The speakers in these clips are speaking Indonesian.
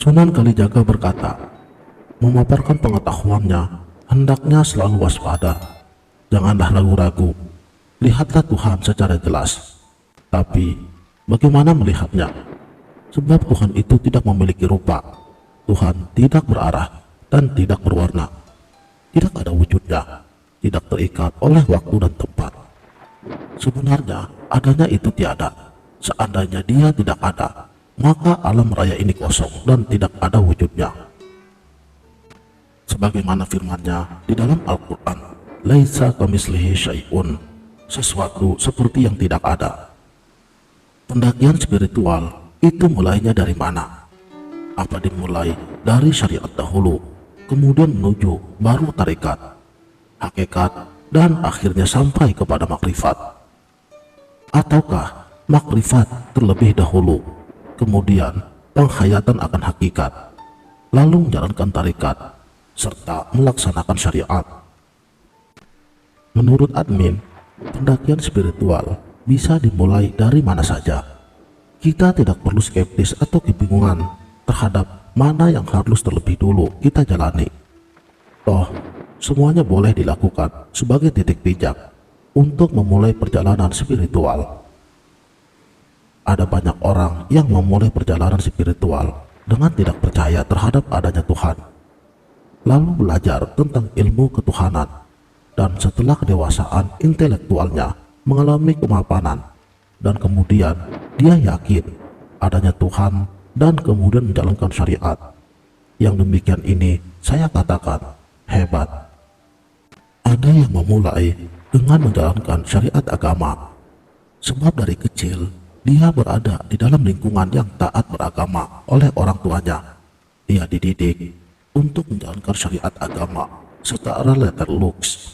Sunan Kalijaga berkata, memaparkan pengetahuannya hendaknya selalu waspada. Janganlah ragu-ragu, lihatlah Tuhan secara jelas. Tapi bagaimana melihatnya? Sebab Tuhan itu tidak memiliki rupa. Tuhan tidak berarah dan tidak berwarna. Tidak ada wujudnya, tidak terikat oleh waktu dan tempat. Sebenarnya adanya itu tiada. Seandainya dia tidak ada, maka alam raya ini kosong dan tidak ada wujudnya. Sebagaimana firman-Nya di dalam Al-Quran, laisa kamitslihi syai'un, sesuatu seperti yang tidak ada. Pendakian spiritual itu mulainya dari mana? Apa dimulai dari syariat dahulu, kemudian menuju baru tarikat, hakikat, dan akhirnya sampai kepada makrifat? Ataukah makrifat terlebih dahulu, kemudian penghayatan akan hakikat, lalu menjalankan tarikat, serta melaksanakan syariat? Menurut admin, pendakian spiritual bisa dimulai dari mana saja. Kita tidak perlu skeptis atau kebingungan terhadap mana yang harus terlebih dulu kita jalani. Toh, semuanya boleh dilakukan sebagai titik pijak untuk memulai perjalanan spiritual. Ada banyak orang yang memulai perjalanan spiritual dengan tidak percaya terhadap adanya Tuhan, lalu belajar tentang ilmu ketuhanan, dan setelah kedewasaan intelektualnya mengalami kemapanan, dan kemudian dia yakin adanya Tuhan dan kemudian menjalankan syariat. Yang demikian ini saya katakan hebat. Ada yang memulai dengan menjalankan syariat agama, sebab dari kecil dia berada di dalam lingkungan yang taat beragama oleh orang tuanya. Dia dididik untuk menjalankan syariat agama secara letter lux.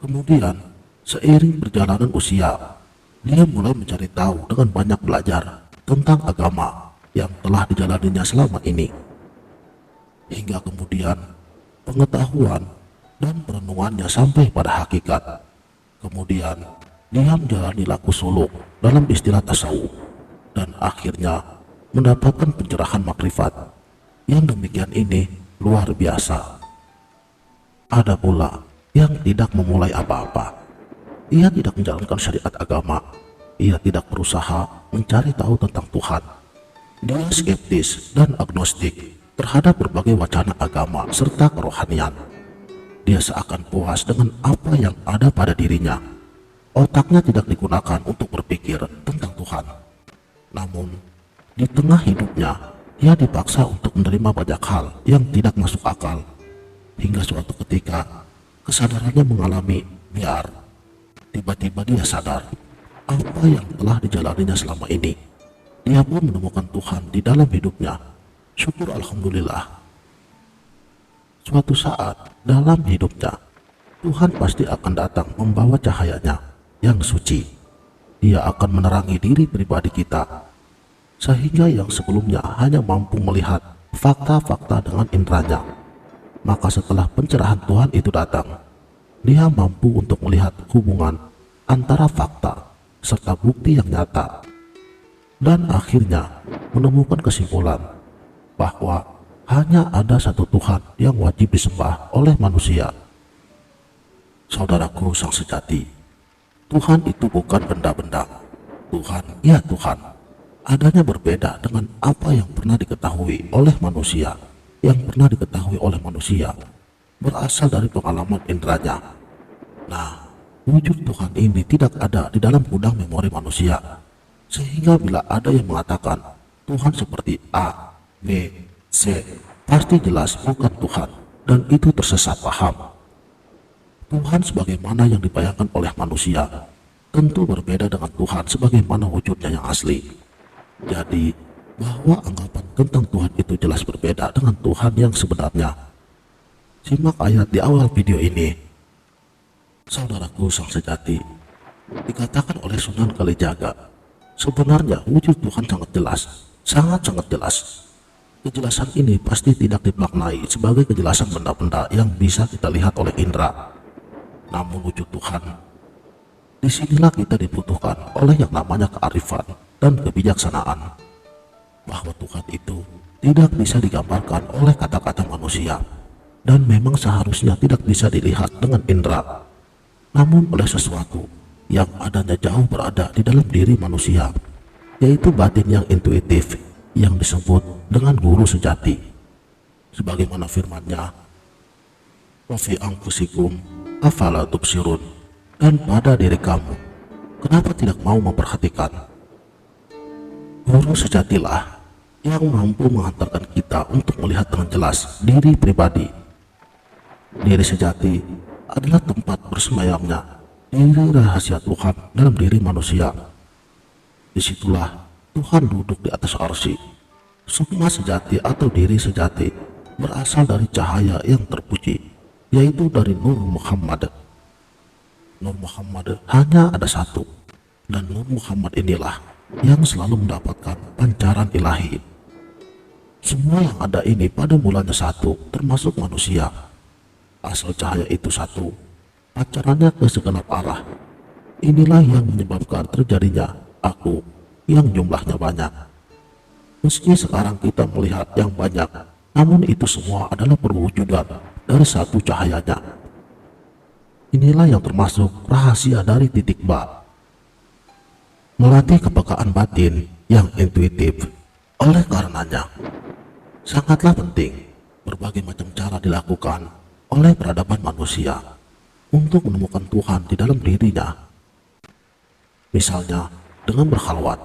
Kemudian seiring perjalanan usia, dia mulai mencari tahu dengan banyak belajar tentang agama yang telah dijalaninya selama ini. Hingga kemudian pengetahuan dan perenungannya sampai pada hakikat. Kemudian dia menjalani laku suluk dalam istilah tasawuf, dan akhirnya mendapatkan pencerahan makrifat. Yang demikian ini luar biasa. Ada pula yang tidak memulai apa-apa. Ia tidak menjalankan syariat agama. Ia tidak berusaha mencari tahu tentang Tuhan. Dia skeptis dan agnostik terhadap berbagai wacana agama serta kerohanian. Dia seakan puas dengan apa yang ada pada dirinya. Otaknya tidak digunakan untuk berpikir tentang Tuhan. Namun, di tengah hidupnya, ia dipaksa untuk menerima banyak hal yang tidak masuk akal. Hingga suatu ketika, kesadarannya mengalami biar. Tiba-tiba dia sadar apa yang telah dijalaninya selama ini. Dia pun menemukan Tuhan di dalam hidupnya. Syukur alhamdulillah. Suatu saat dalam hidupnya, Tuhan pasti akan datang membawa cahayanya yang suci. Dia akan menerangi diri pribadi kita, sehingga yang sebelumnya hanya mampu melihat fakta-fakta dengan inderanya, maka setelah pencerahan Tuhan itu datang, dia mampu untuk melihat hubungan antara fakta serta bukti yang nyata, dan akhirnya menemukan kesimpulan bahwa hanya ada satu Tuhan yang wajib disembah oleh manusia. Saudaraku sang sejati, Tuhan itu bukan benda-benda. Tuhan, ya Tuhan, adanya berbeda dengan apa yang pernah diketahui oleh manusia. Yang pernah diketahui oleh manusia berasal dari pengalaman inderanya. Nah, wujud Tuhan ini tidak ada di dalam gudang memori manusia, sehingga bila ada yang mengatakan Tuhan seperti A, B, C, pasti jelas bukan Tuhan, dan itu tersesat paham. Tuhan sebagaimana yang dibayangkan oleh manusia tentu berbeda dengan Tuhan sebagaimana wujudnya yang asli. Jadi, bahwa anggapan tentang Tuhan itu jelas berbeda dengan Tuhan yang sebenarnya. Simak ayat di awal video ini. Saudaraku sang sejati, dikatakan oleh Sunan Kalijaga, sebenarnya wujud Tuhan sangat jelas, sangat-sangat jelas. Kejelasan ini pasti tidak dimaknai sebagai kejelasan benda-benda yang bisa kita lihat oleh indera. Namun wujud Tuhan, disinilah kita dibutuhkan oleh yang namanya kearifan dan kebijaksanaan. bahwa Tuhan itu tidak bisa digambarkan oleh kata-kata manusia, dan memang seharusnya tidak bisa dilihat dengan indera, namun oleh sesuatu yang adanya jauh berada di dalam diri manusia, yaitu batin yang intuitif yang disebut dengan guru sejati. Sebagaimana firman-Nya, "Wa fi anfusikum afala tubsirun," dan pada diri kamu, kenapa tidak mau memperhatikan? Guru sejatilah yang mampu menghantarkan kita untuk melihat dengan jelas diri pribadi. Diri sejati adalah tempat bersemayamnya diri rahasia Tuhan dalam diri manusia. Disitulah Tuhan duduk di atas arsy. Sukma sejati atau diri sejati berasal dari cahaya yang terpuji, yaitu dari Nur Muhammad. Nur Muhammad hanya ada satu, dan Nur Muhammad inilah yang selalu mendapatkan pancaran ilahi. Semua yang ada ini pada mulanya satu, termasuk manusia. Asal cahaya itu satu, pancarannya ke segenap arah. Inilah yang menyebabkan terjadinya aku yang jumlahnya banyak. Meski sekarang kita melihat yang banyak, namun itu semua adalah perwujudan dari satu cahayanya. Inilah yang termasuk rahasia dari titik ba. Melatih kepekaan batin yang intuitif. Oleh karenanya, sangatlah penting berbagai macam cara dilakukan oleh peradaban manusia untuk menemukan Tuhan di dalam dirinya. Misalnya dengan berkhalwat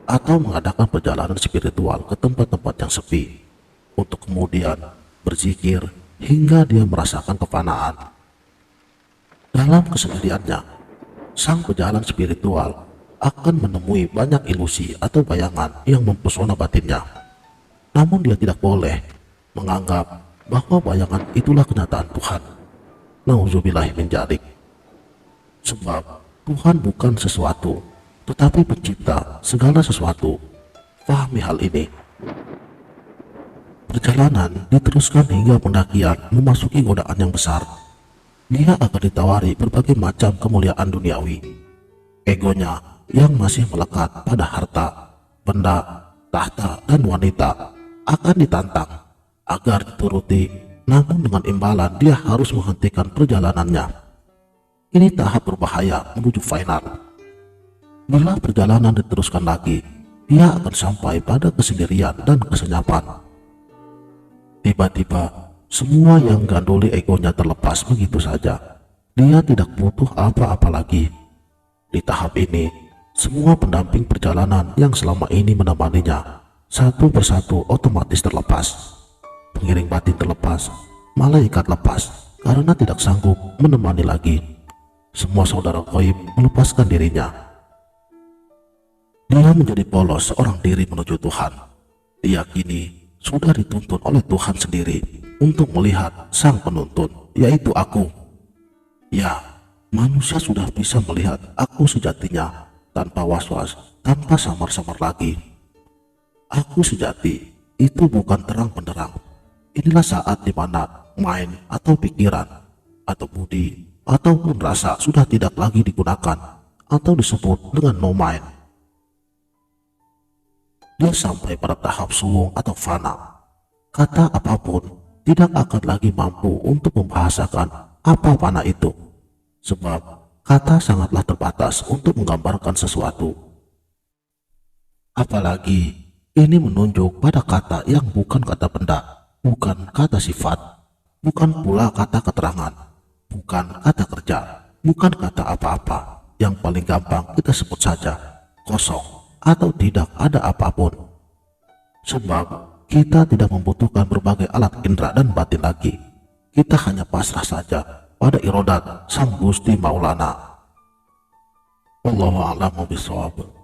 atau mengadakan perjalanan spiritual ke tempat-tempat yang sepi, untuk kemudian berzikir hingga dia merasakan kefanaan. Dalam kesendiriannya, sang pejalan spiritual akan menemui banyak ilusi atau bayangan yang mempesona batinnya. Namun dia tidak boleh menganggap bahwa bayangan itulah kenyataan Tuhan. Nauzubillahi min dzalik. Sebab Tuhan bukan sesuatu, tetapi pencipta segala sesuatu. Pahami hal ini. Perjalanan diteruskan hingga pendakian memasuki godaan yang besar. Dia akan ditawari berbagai macam kemuliaan duniawi. Egonya yang masih melekat pada harta, benda, tahta, dan wanita akan ditantang agar dituruti, namun dengan imbalan dia harus menghentikan perjalanannya. Ini tahap berbahaya menuju final. Bila perjalanan diteruskan lagi, dia akan sampai pada kesendirian dan kesenyapan. Tiba-tiba, semua yang gandoli egonya terlepas begitu saja. Dia tidak butuh apa-apa lagi. Di tahap ini, semua pendamping perjalanan yang selama ini menemaninya satu persatu otomatis terlepas. Pengiring batin terlepas, malaikat lepas karena tidak sanggup menemani lagi. Semua saudara gaib melepaskan dirinya. Dia menjadi polos seorang diri menuju Tuhan. Dia kini sudah dituntun oleh Tuhan sendiri untuk melihat sang penuntun, yaitu aku. Ya, manusia sudah bisa melihat aku sejatinya tanpa was-was, tanpa samar-samar lagi. Aku sejati itu bukan terang benderang. Inilah saat di mana mind atau pikiran atau budi ataupun rasa sudah tidak lagi digunakan atau disebut dengan no mind. Dia sampai pada tahap suwung atau fana. Kata apapun tidak akan lagi mampu untuk membahasakan apa fana itu, sebab kata sangatlah terbatas untuk menggambarkan sesuatu. Apalagi ini menunjuk pada kata yang bukan kata benda, bukan kata sifat, bukan pula kata keterangan, bukan kata kerja, bukan kata apa-apa. Yang paling gampang kita sebut saja kosong atau tidak ada apapun. Sebab kita tidak membutuhkan berbagai alat indera dan batin lagi. Kita hanya pasrah saja pada irodat Sang Gusti Maulana. Wallahu a'lamu bishawab.